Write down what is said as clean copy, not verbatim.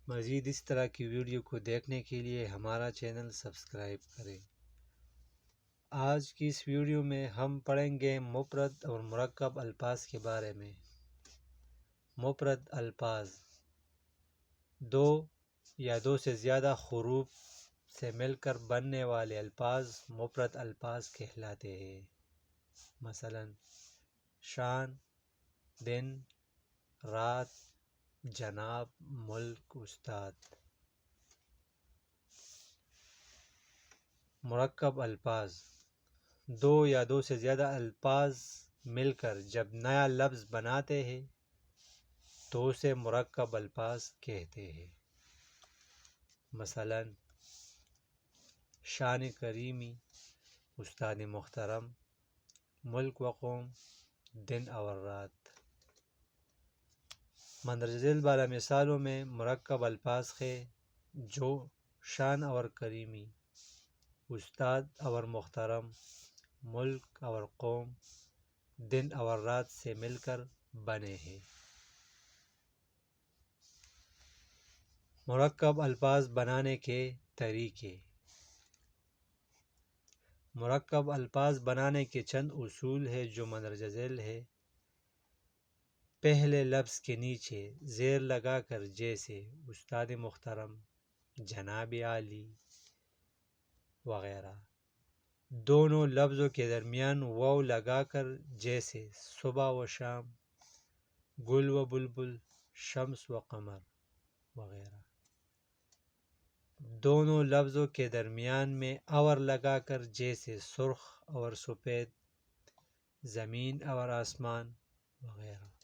مزید اس طرح کی ویڈیو کو دیکھنے کے لیے ہمارا چینل سبسکرائب کریں۔ آج کی اس ویڈیو میں ہم پڑھیں گے مفرد اور مرکب الفاظ کے بارے میں۔ مفرد الفاظ دو یا دو سے زیادہ حروف سے مل کر بننے والے الفاظ مفرد الفاظ کہلاتے ہیں۔ مثلا شان، دن، رات، جناب، ملک، استاد۔ مرکب الفاظ دو یا دو سے زیادہ الفاظ مل کر جب نیا لفظ بناتے ہیں تو اسے مرکب الفاظ کہتے ہیں۔ مثلا شان کریمی، استاد محترم، ملک و قوم، دن اور رات۔ مندرجہ ذیل بالا مثالوں میں مرکب الفاظ ہیں جو شان اور کریمی، استاد اور محترم، ملک اور قوم، دن اور رات سے مل کر بنے ہیں۔ مرکب الفاظ بنانے کے طریقے۔ مرکب الفاظ بنانے کے چند اصول ہیں جو مندرجہ ذیل ہے۔ پہلے لفظ کے نیچے زیر لگا کر جیسے استاد محترم، جناب عالی وغیرہ۔ دونوں لفظوں کے درمیان واو لگا کر جیسے صبح و شام، گل و بلبل، شمس و قمر وغیرہ۔ دونوں لفظوں کے درمیان میں اور لگا کر جیسے سرخ اور سفید، زمین اور آسمان وغیرہ۔